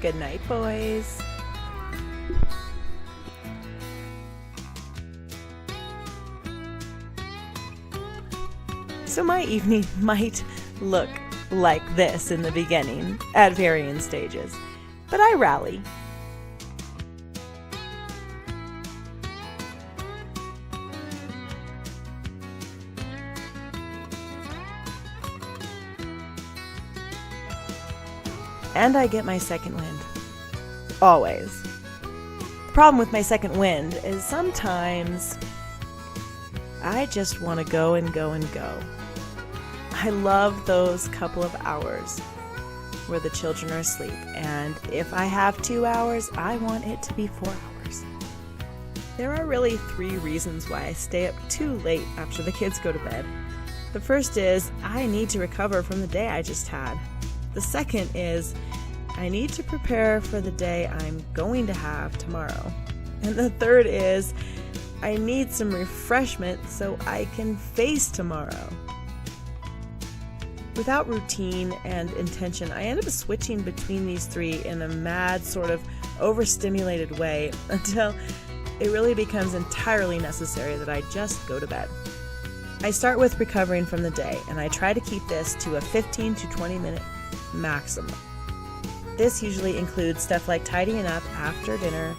Good night, boys. So my evening might look like this in the beginning, at varying stages, but I rally. And I get my second wind. Always. The problem with my second wind is sometimes I just want to go and go and go. I love those couple of hours where the children are asleep, and if I have 2 hours, I want it to be 4 hours. There are really 3 reasons why I stay up too late after the kids go to bed. The first is I need to recover from the day I just had. The second is I need to prepare for the day I'm going to have tomorrow. And the third is I need some refreshment so I can face tomorrow. Without routine and intention, I end up switching between these 3 in a mad, sort of overstimulated way until it really becomes entirely necessary that I just go to bed. I start with recovering from the day, and I try to keep this to a 15 to 20 minute maximum. This usually includes stuff like tidying up after dinner,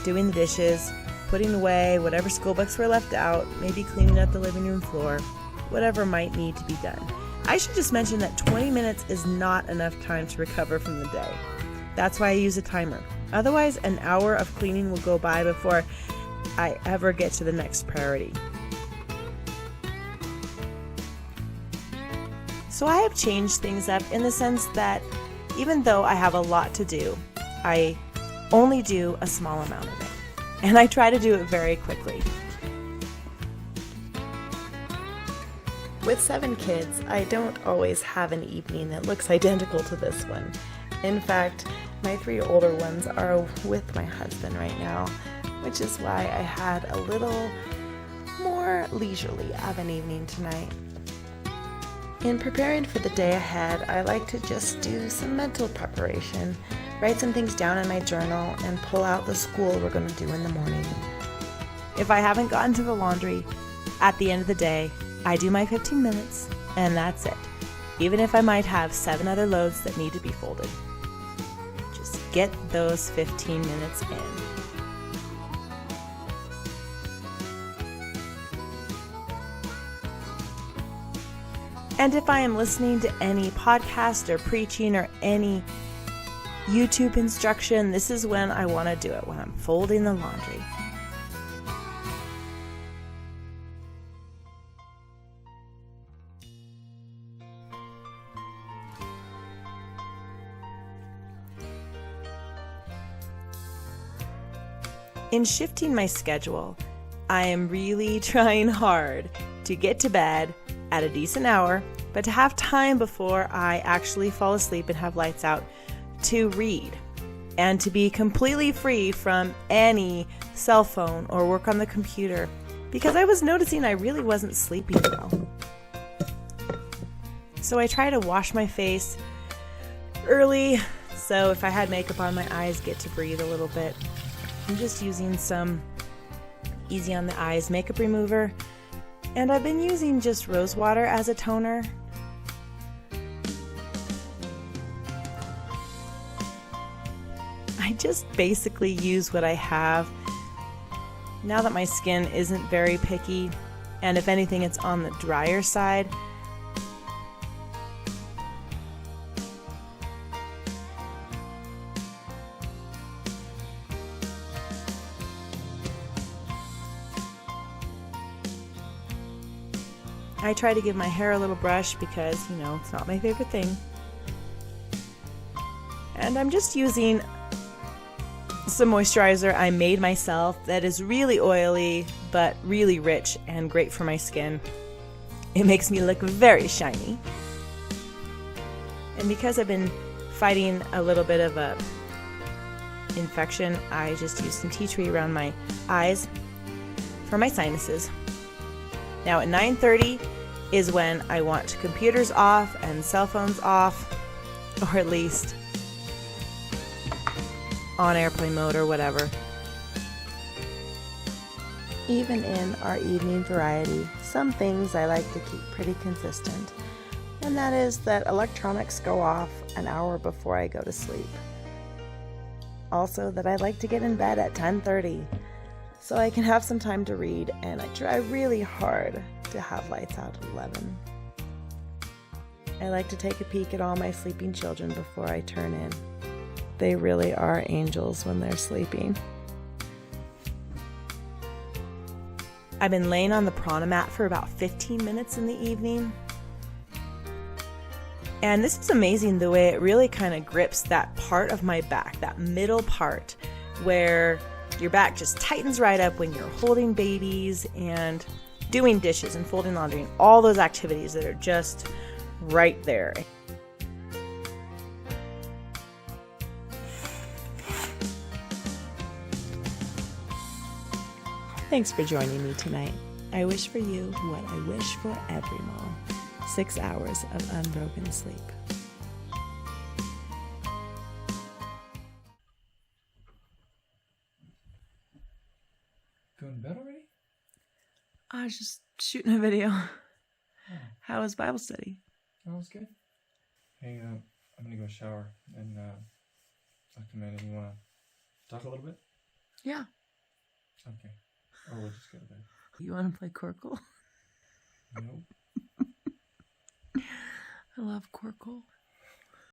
doing the dishes, putting away whatever school books were left out, maybe cleaning up the living room floor, whatever might need to be done. I should just mention that 20 minutes is not enough time to recover from the day. That's why I use a timer. Otherwise, an hour of cleaning will go by before I ever get to the next priority. So I have changed things up in the sense that even though I have a lot to do, I only do a small amount of it. And I try to do it very quickly. With 7 kids, I don't always have an evening that looks identical to this one. In fact, my 3 older ones are with my husband right now, which is why I had a little more leisurely of an evening tonight. In preparing for the day ahead, I like to just do some mental preparation, write some things down in my journal, and pull out the school we're going to do in the morning. If I haven't gotten to the laundry, at the end of the day, I do my 15 minutes, and that's it, even if I might have 7 other loads that need to be folded. Just get those 15 minutes in. And if I am listening to any podcast or preaching or any YouTube instruction, this is when I want to do it, when I'm folding the laundry. In shifting my schedule, I am really trying hard to get to bed at a decent hour, but to have time before I actually fall asleep and have lights out to read, and to be completely free from any cell phone or work on the computer, because I was noticing I really wasn't sleeping well. So I try to wash my face early, so if I had makeup on, my eyes get to breathe a little bit. I'm just using some Easy on the Eyes makeup remover, and I've been using just rose water as a toner. I just basically use what I have now that my skin isn't very picky, and if anything, it's on the drier side. I try to give my hair a little brush because, it's not my favorite thing. And I'm just using some moisturizer I made myself that is really oily, but really rich and great for my skin. It makes me look very shiny. And because I've been fighting a little bit of a infection, I just use some tea tree around my eyes for my sinuses. Now at 9:30 is when I want computers off and cell phones off, or at least on airplane mode or whatever. Even in our evening variety, some things I like to keep pretty consistent, and that is that electronics go off an hour before I go to sleep. Also, that I like to get in bed at 10:30 so I can have some time to read, and I try really hard to have lights out at 11. I like to take a peek at all my sleeping children before I turn in. They really are angels when they're sleeping. I've been laying on the Pranamat for about 15 minutes in the evening. And this is amazing the way it really kind of grips that part of my back, that middle part where your back just tightens right up when you're holding babies and doing dishes and folding laundry and all those activities that are just right there. Thanks for joining me tonight. I wish for you what I wish for every mom: 6 hours of unbroken sleep. Going to bed already? I was just shooting a video. Oh, How was Bible study? that was good. Hey, I'm gonna go shower and I'll come in and you wanna talk a little bit? Yeah. Okay. Or we'll just go to bed. You want to play Corkle? Nope. I love Corkle.